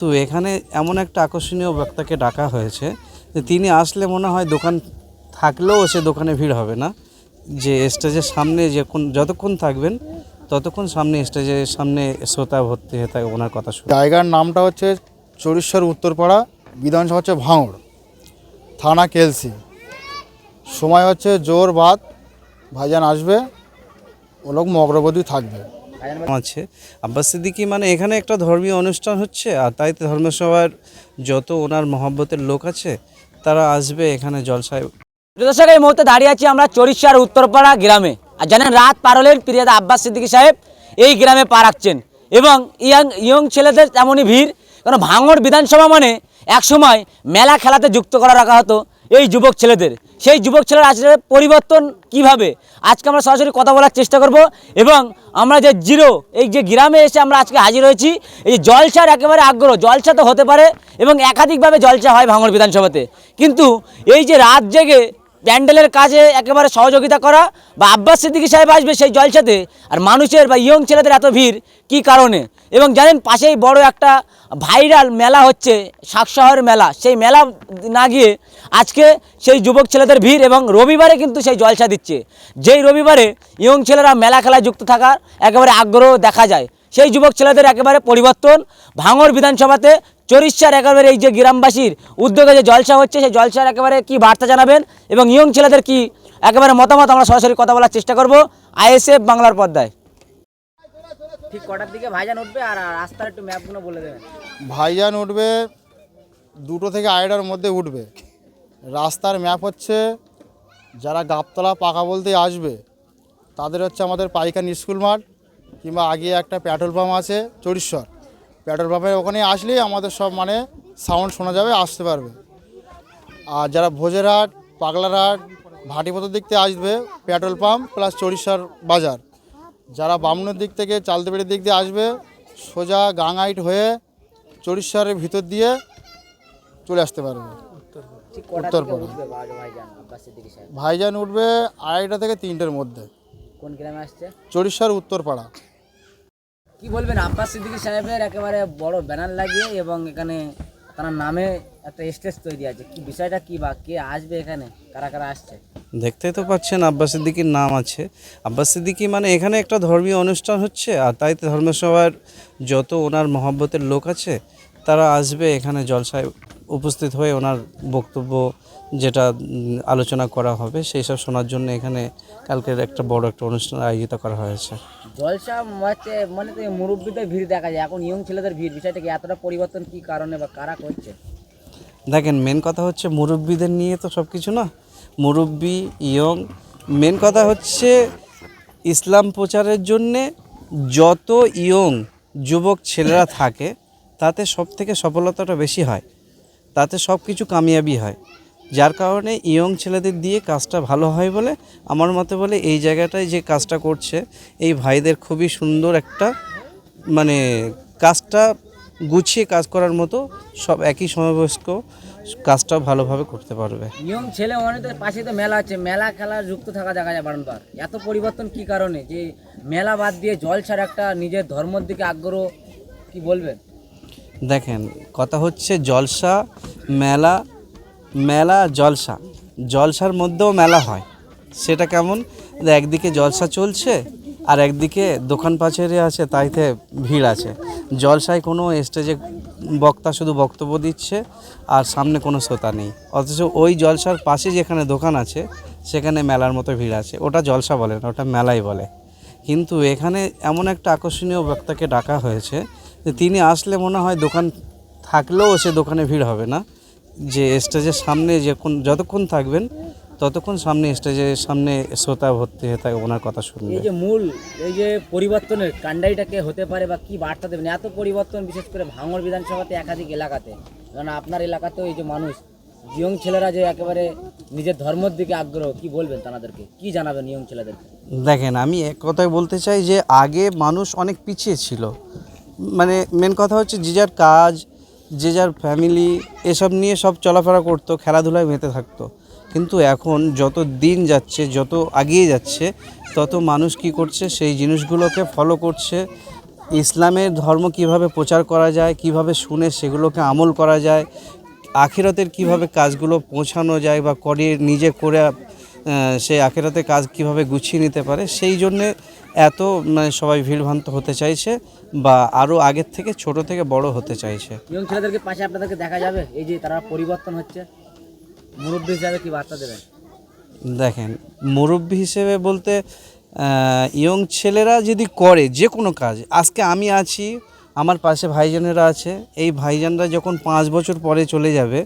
তো এখানে এমন একটা আকর্ষণীয় বক্তাকে ডাকা হয়েছে যে তিনি আসলে মনে হয় দোকান থাকলেও সে দোকানে ভিড় হবে না। যে স্টেজের সামনে যতক্ষণ থাকবেন ততক্ষণ সামনে স্টেজের সামনে শ্রোতা ভর্তি হয়ে থাকে ওনার কথা শুনে। জায়গার নামটা হচ্ছে চরিশ্বর উত্তরপাড়া, বিধানসভা হচ্ছে ভাঙড়, থানা কেলসি। সময় হচ্ছে জোর বাদ, ভাইজান আসবে, ও লোক মগরবতী থাকবে আছে আব্বাস সিদ্দিকী মানে এখানে একটা ধর্মীয় অনুষ্ঠান হচ্ছে, আর তাই ধর্মসভার যত ওনার মহব্বতের লোক আছে তারা আসবে এখানে জলসায়। দর্শক, এই মুহূর্তে দাঁড়িয়ে আছি আমরা চরিশ্বর উত্তরপাড়া গ্রামে। আর জানেন, রাত পার হলেন পিরিয়াদা আব্বাস সিদ্দিকী সাহেব এই গ্রামে পা রাখছেন এবং ইয়ং ছেলেদের তেমনই ভিড়। কারণ ভাঙড় বিধানসভা মানে একসময় মেলা খেলাতে যুক্ত করা রাখা হতো এই যুবক ছেলেদের। সেই যুবক ছেলেরা আসলে পরিবর্তন কিভাবে, আজকে আমরা সরাসরি কথা বলার চেষ্টা করব। এবং আমরা যে এই যে গ্রামে এসে আমরা আজকে হাজির হয়েছি, এই জলসার একেবারে আগ্রহ। জলসা তো হতে পারে এবং একাধিকভাবে জলসা হয় ভাঙড় বিধানসভাতে, কিন্তু এই যে রাত জেগে প্যান্ডেলের কাজে একেবারে সহযোগিতা করা বা আব্বাস সিদ্দিকী সাহেব আসবে সেই জলসাতে, আর মানুষের বা ইয়ং ছেলেদের এত ভিড় কি কারণে। এবং জানেন, পাশেই বড় একটা ভাইরাল মেলা হচ্ছে শাকশহরের মেলা, সেই মেলা না গিয়ে আজকে সেই যুবক ছেলেদের ভিড় এবং রবিবারে কিন্তু সেই জলসা দিচ্ছে। যেই রবিবারে ইয়ং ছেলেরা মেলা খেলায় যুক্ত থাকার একেবারে আগ্রহ দেখা যায়, সেই যুবক ছেলেদের একেবারে পরিবর্তন ভাঙড় বিধানসভাতে চরিশ্বর একেবারে এই যে গ্রামবাসীর উদ্যোগে যে জলসা হচ্ছে, সেই জলসার একেবারে কি বার্তা জানাবেন এবং ইয়ং ছেলেদের কি একেবারে মতামত, আমরা সরাসরি কথা বলার চেষ্টা করব ISF বাংলার পর্দায়। ঠিক কটার দিকে ভাইজান উঠবে আর রাস্তার একটু ম্যাপগুলো বলে দেবেন। ভাইজান উঠবে 2টো থেকে 2:30টার মধ্যে উঠবে। রাস্তার ম্যাপ হচ্ছে যারা গাবতলা পাকা বলতে আসবে তাদের হচ্ছে আমাদের পাইকানি স্কুল মাঠ, কিংবা আগে একটা পেট্রোল পাম্প আছে চরিশ্বর, পেট্রোল পাম্পের ওখানে আসলেই আমাদের সব মানে সাউন্ড শোনা যাবে, আসতে পারবে। আর যারা ভোজেরহাট, পাগলারহাট, ভাটিপথের দিক থেকে আসবে পেট্রোল পাম্প প্লাস চরিশ্বর বাজার। যারা বামুনের দিক থেকে চালতেবেড়ির দিক দিয়ে আসবে সোজা গাঙাইট হয়ে চরিশ্বরের ভিতর দিয়ে চলে আসতে পারবে উত্তরপাড়া। ভাইজান উঠবে 2:30টা থেকে 3টের মধ্যে। কোন গ্রামে আসছে? চরিশ্বর উত্তরপাড়া। কি বলবেন, আব্বাস সিদ্দিকী সাহেবের একেবারে বড় ব্যানার লাগিয়ে এবং এখানে তার নামে একটা স্টেজ তৈরি আছে, কি বিষয়টা কি বা কে আসবে এখানে, কারা কারা আসছে? দেখতেই তো পাচ্ছেন আব্বাস সিদ্দিকীর নাম আছে। আব্বাস সিদ্দিকী মানে এখানে একটা ধর্মীয় অনুষ্ঠান হচ্ছে, আর তাই ধর্মসভার যত ওনার মহব্বতের লোক আছে তারা আসবে এখানে জলসায় উপস্থিত হয়ে ওনার বক্তব্য যেটা আলোচনা করা হবে সেই সব শোনার জন্য এখানে কালকের একটা বড় একটা অনুষ্ঠান আয়োজিত করা হয়েছে। জলসা মানে তো মুরব্বীদের ভিড় দেখা যায়, এখন ইয়ং ছেলেদের ভিড়, বিষয়টা কি এতটা পরিবর্তন কি কারণে বা কারা করছে? দেখেন, মেন কথা হচ্ছে মুরব্বীদের নিয়ে তো সব কিছু না, মুরব্বী ইয়ং, মেন কথা হচ্ছে ইসলাম প্রচারের জন্যে যত ইয়ং যুবক ছেলেরা থাকে তাতে সব থেকে সফলতাটা বেশি হয়, তাতে সব কিছু কামিয়াবি হয়। যার কারণে ইয়ং ছেলেদের দিয়ে কাজটা ভালো হয় বলে আমার মতে বলে এই জায়গাটায় যে কাজটা করছে এই ভাইদের খুবই সুন্দর একটা মানে কাজটা গুছিয়ে কাজ করার মতো, সব একই সমবয়স্ক কাজটা ভালোভাবে করতে পারবে। ইয়ং ছেলে অনেকদের পাশে তো মেলা আছে, মেলা খেলা যুক্ত থাকা দেখা যায় বারংবার। এত পরিবর্তন কি কারণে যে মেলা বাদ দিয়ে জলসার একটা নিজের ধর্মের দিকে আগ্রহ, কি বলবেন? দেখেন, কথা হচ্ছে জলসা মেলা, মেলা জলসা, জলসার মধ্যেও মেলা হয়। সেটা কেমন, একদিকে জলসা চলছে আর একদিকে দোকান পাচারে আছে, তাইতে ভিড় আছে। জলসায় কোনো স্টেজে বক্তা শুধু বক্তব্য দিচ্ছে আর সামনে কোনো শ্রোতা নেই, অথচ ওই জলসার পাশে যেখানে দোকান আছে সেখানে মেলার মতো ভিড় আছে। ওটা জলসা বলে না, ওটা মেলাই বলে। কিন্তু এখানে এমন একটা আকর্ষণীয় বক্তাকে ডাকা হয়েছে যে তিনি আসলে মনে হয় দোকান থাকলেও সে দোকানে ভিড় হবে না। যে স্টেজের সামনে যতক্ষণ থাকবেন ততক্ষণ সামনে স্টেজের সামনে শ্রোতা ভর্তি হয়ে থাকে ওনার কথা শুনবে। এই যে মূল এই যে পরিবর্তনের কাণ্ডাইটাকে হতে পারে বা কি বার্তা দেবেন এত পরিবর্তন, বিশেষ করে ভাঙড় বিধানসভাতে একাধিক এলাকাতে, কারণ আপনার এলাকাতেও এই যে মানুষ ইয়ং ছেলেরা যে একেবারে নিজের ধর্মের দিকে আগ্রহ, কি বলবেন তাদেরকে, কি জানাবেন ইয়ং ছেলেদেরকে? দেখেন, আমি এক কথায় বলতে চাই যে আগে মানুষ অনেক পিছিয়ে ছিল, মানে মেন কথা হচ্ছে যে যার কাজ, যে যার ফ্যামিলি এসব নিয়ে সব চলাফেরা করতো, খেলাধুলায় মেতে থাকতো। কিন্তু এখন যত দিন যাচ্ছে, যত এগিয়ে যাচ্ছে, তত মানুষ কি করছে, সেই জিনিসগুলোকে ফলো করছে, ইসলামের ধর্ম কিভাবে প্রচার করা যায়, কিভাবে শুনে সেগুলোকে আমল করা যায়, আখিরাতের কিভাবে কাজগুলো পৌঁছানো যায় বা করে নিজে করে সেই আখিরাতের কাজ কিভাবে গুছিয়ে নিতে পারে, সেই জন্যে এত মানে সবাই ভিড়ভান্ত হতে চাইছে বা আরও আগের থেকে ছোট থেকে বড় হতে চাইছে। ইয়ং ছেলেদেরকে পাশে আপনাদেরকে দেখা যাবে, এই যে তারা পরিবর্তন হচ্ছে, মুরব্বী হিসাবে কি বার্তা দেবেন? দেখেন, মুরব্বী হিসেবে বলতে ইয়ং ছেলেরা যদি করে যে কোনো কাজ, আজকে আমি আছি, আমার পাশে ভাইজানেরা আছে, এই ভাইজানরা যখন 5 বছর পরে চলে যাবে,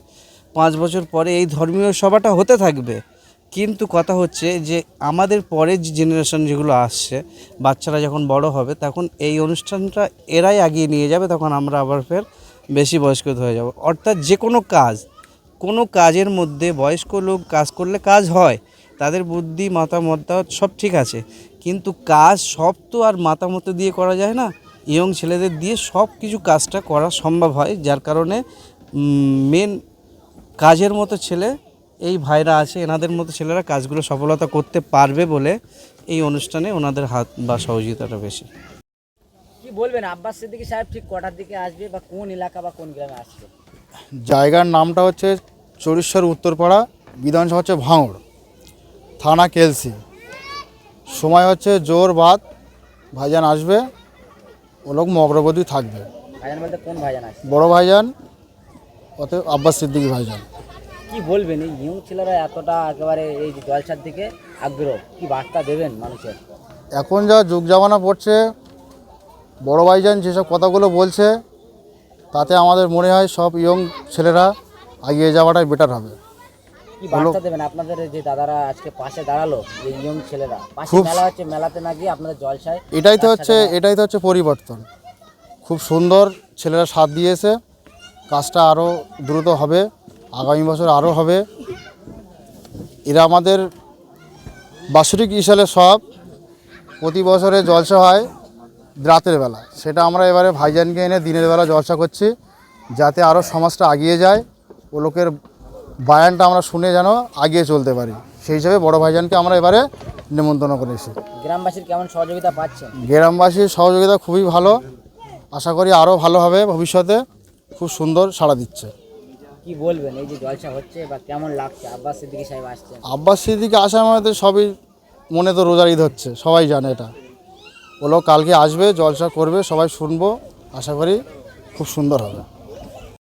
5 বছর পরে এই ধর্মীয় সভাটা হতে থাকবে, কিন্তু কথা হচ্ছে যে আমাদের পরের যে জেনারেশন যেগুলো আসছে, বাচ্চারা যখন বড় হবে তখন এই অনুষ্ঠানটা এরাই আগিয়ে নিয়ে যাবে, তখন আমরা আবার ফের বেশি বয়স্ক হয়ে যাব। অর্থাৎ যে কোনো কাজ, কোনো কাজের মধ্যে বয়স্ক লোক কাজ করলে কাজ হয়, তাদের বুদ্ধি মতামত সব ঠিক আছে, কিন্তু কাজ সব তো আর মাতামত দিয়ে করা যায় না, ইয়ং ছেলেদের দিয়ে সব কিছু কাজটা করা সম্ভব হয়, যার কারণে মেন কাজের মতো ছেলে এই ভাইরা আছে, এনাদের মতো ছেলেরা কাজগুলো সফলতা করতে পারবে বলে এই অনুষ্ঠানে ওনাদের হাত বা সহযোগিতাটা বেশি। কি বলবেন, আব্বাস সিদ্দিকী সাহেব ঠিক কটার দিকে আসবে বা কোন এলাকা বা কোন গ্রামে আসবে? জায়গার নামটা হচ্ছে চরিশ্বর উত্তরপাড়া, বিধানসভা হচ্ছে ভাঙড়, থানা কেলসি। সময় হচ্ছে জোর বাদ, ভাইজান আসবে, ও লোক মগরবদি থাকবে। ভাইজান বলতে কোন ভাইজান আসবে? বড় ভাইজান অতএব আব্বাস সিদ্দিকী ভাইজান। কি বলবেন, এই ইয়ং ছেলেরা এতটা একেবারে এই যে জলসার দিকে আগ্রহ, কি বার্তা দেবেন মানুষের? এখন যা যুগ জামানা পড়ছে, বড় ভাইজান যেসব কথাগুলো বলছে, তাতে আমাদের মনে হয় সব ইয়ং ছেলেরা এগিয়ে যাওয়াটাই বেটার হবে। কি বার্তা দেবেন আপনাদের যে দাদারা আজকে পাশে দাঁড়ালো, যে ইয়ং ছেলেরা পাশে, মেলা হচ্ছে, মেলাতে না গিয়ে আপনাদের জলসায়? এটাই তো হচ্ছে পরিবর্তন। খুব সুন্দর ছেলেরা সাথ দিয়েছে, কাজটা আরও দ্রুত হবে, আগামী বছর আরও হবে। এরা আমাদের বাৎসরিক ইসালে সব প্রতি বছরে জলসা হয় রাতের বেলা, সেটা আমরা এবারে ভাইজানকে এনে দিনের বেলা জলসা করছি, যাতে আরও সমাজটা এগিয়ে যায়, ও লোকের বায়ানটা আমরা শুনে যেন এগিয়ে চলতে পারি, সেই হিসাবে বড় ভাইজানকে আমরা এবারে নিমন্ত্রণ করেছি। গ্রামবাসীর কেমন সহযোগিতা পাচ্ছেন? গ্রামবাসীর সহযোগিতা খুবই ভালো, আশা করি আরও ভালো হবে ভবিষ্যতে, খুব সুন্দর সাড়া দিচ্ছে। কি বলবেন, এই যে জলসা হচ্ছে বা কেমন লাগছে, আব্বাস সিদ্দিকী সাহেব আসছেন? আব্বাস সিদ্দিকী আসার মধ্যে সবই মনে তো রোজার ঈদ হচ্ছে, সবাই জানে এটা। ও লোক কালকে আসবে, জলসা করবে, সবাই শুনবো, আশা করি খুব সুন্দর হবে।